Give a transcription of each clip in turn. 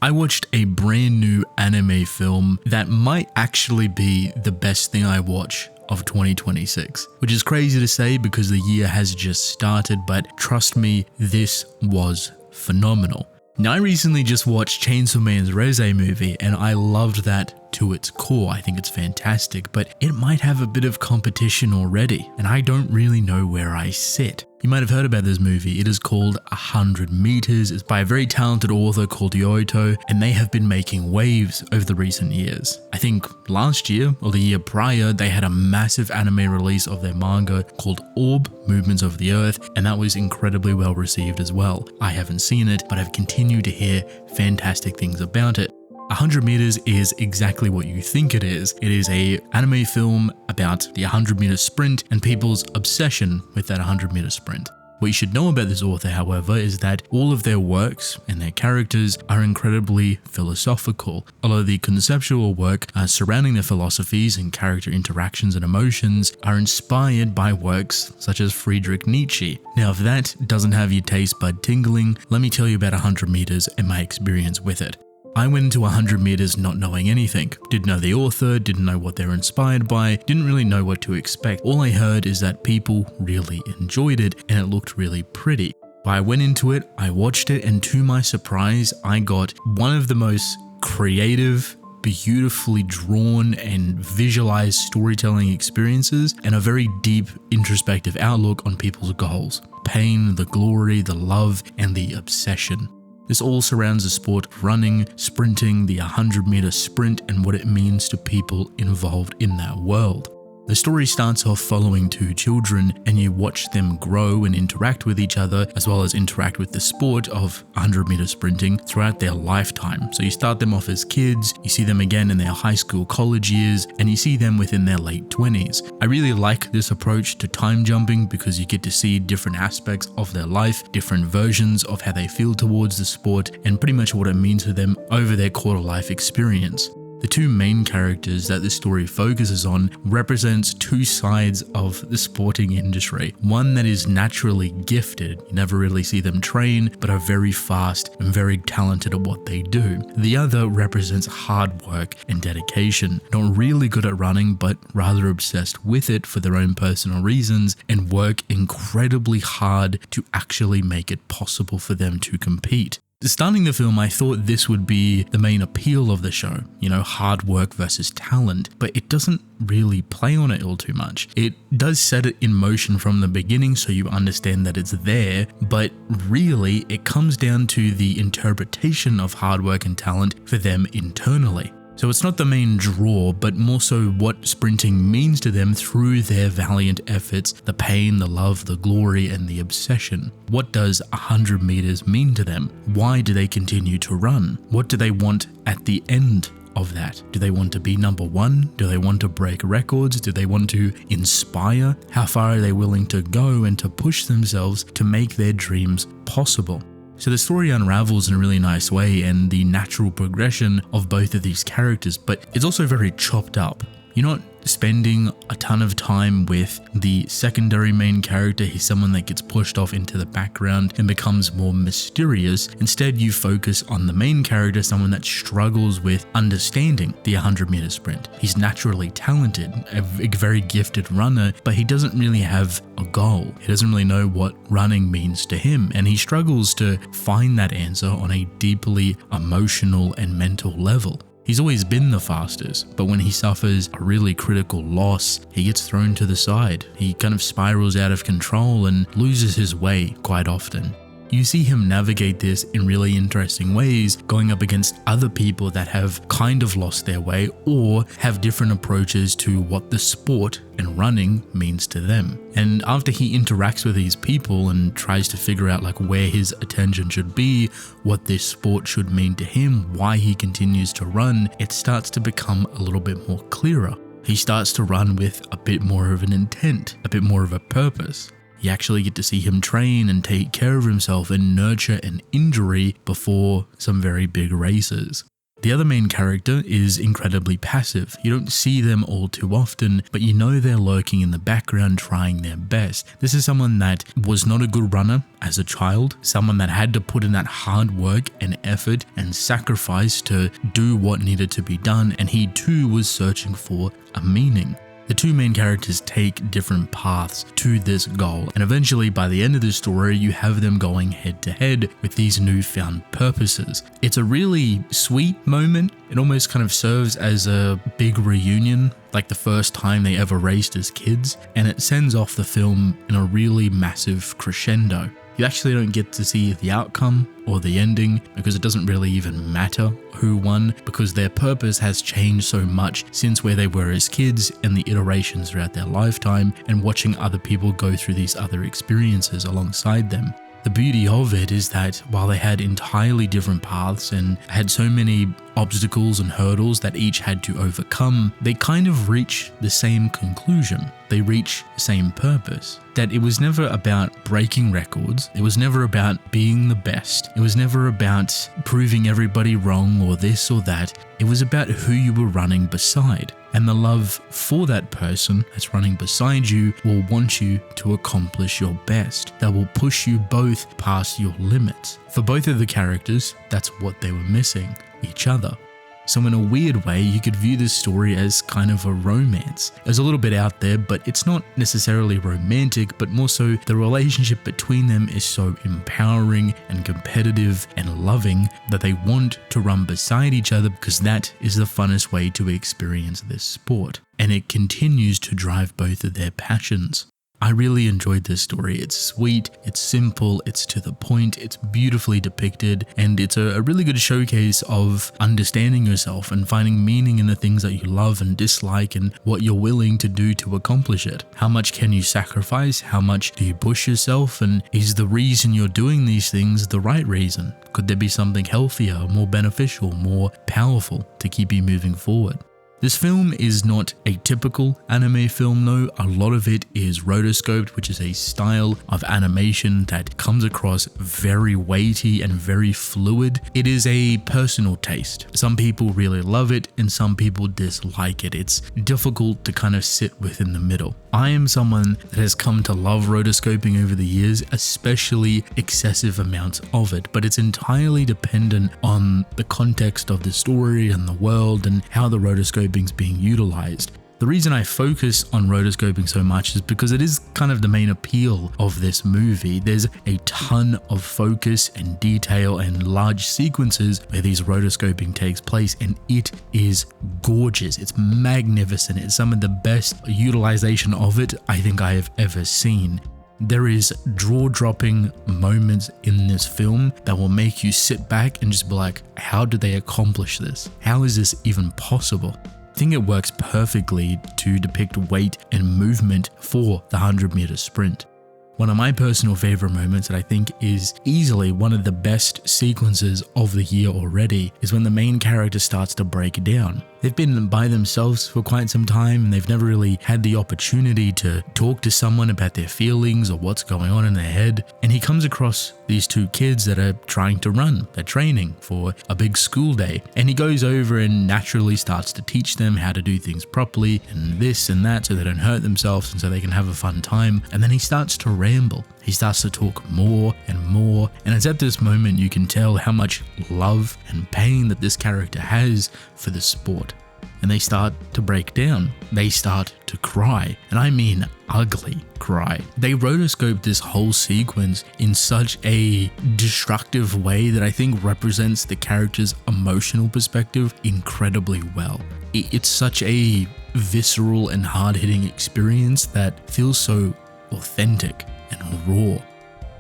I watched a brand new anime film that might actually be the best thing I watch of 2026, which is crazy to say because the year has just started, but trust me, this was phenomenal. Now, I recently just watched Chainsaw Man's Reze movie and I loved that to its core. I think it's fantastic, but it might have a bit of competition already, and I don't really know where I sit. You might have heard about this movie. It is called 100 Meters. It's by a very talented author called Uoto, and they have been making waves over the recent years. I think last year or the year prior, they had a massive anime release of their manga called Orb, Movements of the Earth, and that was incredibly well received as well. I haven't seen it, but I've continued to hear fantastic things about it. 100 Meters is exactly what you think it is. It is an anime film about the 100-meter sprint and people's obsession with that 100-meter sprint. What you should know about this author, however, is that all of their works and their characters are incredibly philosophical, although the conceptual work surrounding their philosophies and character interactions and emotions are inspired by works such as Friedrich Nietzsche. Now, if that doesn't have your taste bud tingling, let me tell you about 100 Meters and my experience with it. I went into 100 Meters not knowing anything. Didn't know the author, didn't know what they're inspired by, didn't really know what to expect. All I heard is that people really enjoyed it and it looked really pretty. I went into it, I watched it, and to my surprise, I got one of the most creative, beautifully drawn and visualized storytelling experiences and a very deep introspective outlook on people's goals. Pain, the glory, the love, and the obsession. This all surrounds the sport of running, sprinting, the 100-meter sprint, and what it means to people involved in that world. The story starts off following two children, and you watch them grow and interact with each other, as well as interact with the sport of 100-meter sprinting throughout their lifetime. So you start them off as kids, you see them again in their high school, college years, and you see them within their late 20s. I really like this approach to time jumping because you get to see different aspects of their life, different versions of how they feel towards the sport, and pretty much what it means to them over their quarter-life experience. The two main characters that this story focuses on represents two sides of the sporting industry. One that is naturally gifted, you never really see them train, but are very fast and very talented at what they do. The other represents hard work and dedication, not really good at running, but rather obsessed with it for their own personal reasons and work incredibly hard to actually make it possible for them to compete. Starting the film, I thought this would be the main appeal of the show, hard work versus talent, but it doesn't really play on it all too much. It does set it in motion from the beginning so you understand that it's there, but really it comes down to the interpretation of hard work and talent for them internally. So it's not the main draw, but more so what sprinting means to them through their valiant efforts, the pain, the love, the glory, and the obsession. What does 100 meters mean to them? Why do they continue to run? What do they want at the end of that? Do they want to be number one? Do they want to break records? Do they want to inspire? How far are they willing to go and to push themselves to make their dreams possible? So the story unravels in a really nice way and the natural progression of both of these characters, but it's also very chopped up. You're not spending a ton of time with the secondary main character. He's someone that gets pushed off into the background and becomes more mysterious. Instead, you focus on the main character, someone that struggles with understanding the 100-meter sprint. He's naturally talented, a very gifted runner, but he doesn't really have a goal. He doesn't really know what running means to him, and he struggles to find that answer on a deeply emotional and mental level. He's always been the fastest, but when he suffers a really critical loss, he gets thrown to the side. He kind of spirals out of control and loses his way quite often. You see him navigate this in really interesting ways, going up against other people that have kind of lost their way or have different approaches to what the sport and running means to them. And after he interacts with these people and tries to figure out where his attention should be, what this sport should mean to him, why he continues to run, it starts to become a little bit more clearer. He starts to run with a bit more of an intent, a bit more of a purpose. You actually get to see him train and take care of himself and nurture an injury before some very big races. The other main character is incredibly passive. You don't see them all too often, but you know they're lurking in the background trying their best. This is someone that was not a good runner as a child, someone that had to put in that hard work and effort and sacrifice to do what needed to be done, and he too was searching for a meaning. The two main characters take different paths to this goal, and eventually by the end of the story you have them going head to head with these newfound purposes. It's a really sweet moment. It almost kind of serves as a big reunion, like the first time they ever raced as kids, and it sends off the film in a really massive crescendo. You actually don't get to see the outcome or the ending because it doesn't really even matter who won, because their purpose has changed so much since where they were as kids and the iterations throughout their lifetime and watching other people go through these other experiences alongside them. The beauty of it is that while they had entirely different paths and had so many obstacles and hurdles that each had to overcome, they kind of reach the same conclusion. They reach the same purpose. That it was never about breaking records. It was never about being the best. It was never about proving everybody wrong or this or that. It was about who you were running beside. And the love for that person that's running beside you will want you to accomplish your best. That will push you both past your limits. For both of the characters, that's what they were missing, each other. So in a weird way, you could view this story as kind of a romance. It's a little bit out there, but it's not necessarily romantic, but more so the relationship between them is so empowering and competitive and loving that they want to run beside each other because that is the funnest way to experience this sport. And it continues to drive both of their passions. I really enjoyed this story. It's sweet, it's simple, it's to the point, it's beautifully depicted, and it's a really good showcase of understanding yourself and finding meaning in the things that you love and dislike and what you're willing to do to accomplish it. How much can you sacrifice? How much do you push yourself? And is the reason you're doing these things the right reason? Could there be something healthier, more beneficial, more powerful to keep you moving forward? This film is not a typical anime film though. A lot of it is rotoscoped, which is a style of animation that comes across very weighty and very fluid. It is a personal taste. Some people really love it and some people dislike it. It's difficult to kind of sit within the middle. I am someone that has come to love rotoscoping over the years, especially excessive amounts of it, but it's entirely dependent on the context of the story and the world and how the rotoscoping is being utilized. The reason I focus on rotoscoping so much is because it is kind of the main appeal of this movie. There's a ton of focus and detail and large sequences where these rotoscoping takes place, and it is gorgeous. It's magnificent. It's some of the best utilization of it I think I have ever seen. There is jaw-dropping moments in this film that will make you sit back and just be like, how did they accomplish this? How is this even possible? I think it works perfectly to depict weight and movement for the 100-meter sprint. One of my personal favorite moments that I think is easily one of the best sequences of the year already is when the main character starts to break down. They've been by themselves for quite some time and they've never really had the opportunity to talk to someone about their feelings or what's going on in their head. And he comes across these two kids that are trying to run. They're training for a big school day. And he goes over and naturally starts to teach them how to do things properly and this and that so they don't hurt themselves and so they can have a fun time. And then he starts to ramble. He starts to talk more and more, and it's at this moment you can tell how much love and pain that this character has for the sport. And they start to break down. They start to cry, and I mean ugly cry. They rotoscoped this whole sequence in such a destructive way that I think represents the character's emotional perspective incredibly well. It's such a visceral and hard-hitting experience that feels so authentic and raw.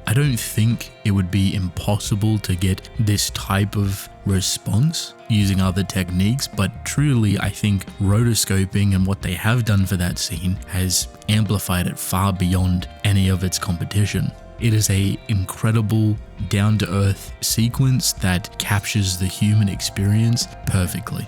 I don't think it would be impossible to get this type of response using other techniques, but truly I think rotoscoping and what they have done for that scene has amplified it far beyond any of its competition. It is an incredible, down-to-earth sequence that captures the human experience perfectly.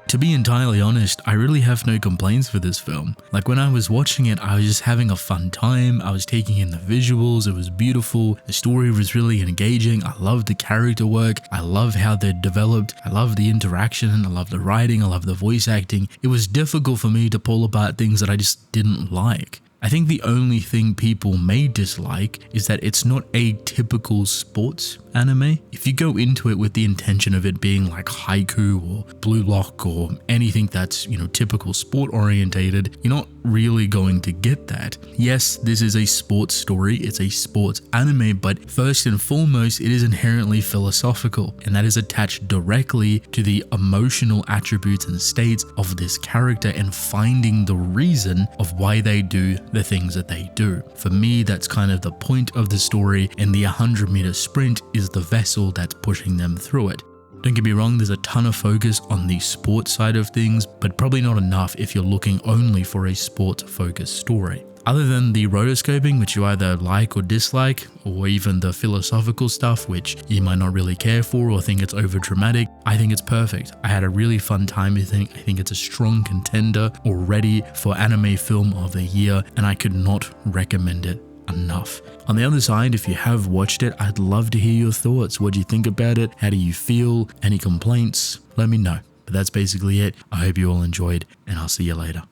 To be entirely honest, I really have no complaints for this film. Like when I was watching it, I was just having a fun time. I was taking in the visuals, it was beautiful, the story was really engaging, I loved the character work, I love how they're developed, I love the interaction, I love the writing, I love the voice acting. It was difficult for me to pull apart things that I just didn't like. I think the only thing people may dislike is that it's not a typical sports anime. If you go into it with the intention of it being like Haiku or Blue Lock or anything that's, typical sport orientated, you're not really going to get that. Yes, this is a sports story, it's a sports anime, but first and foremost, it is inherently philosophical, and that is attached directly to the emotional attributes and states of this character and finding the reason of why they do the things that they do. For me, that's kind of the point of the story, and the 100-meter sprint is the vessel that's pushing them through it. Don't get me wrong, there's a ton of focus on the sports side of things, but probably not enough if you're looking only for a sports-focused story. Other than the rotoscoping, which you either like or dislike, or even the philosophical stuff, which you might not really care for or think it's over dramatic, I think it's perfect. I had a really fun time with it. I think it's a strong contender already for anime film of the year, and I could not recommend it enough. On the other side, if you have watched it, I'd love to hear your thoughts. What do you think about it? How do you feel? Any complaints? Let me know. But that's basically it. I hope you all enjoyed, and I'll see you later.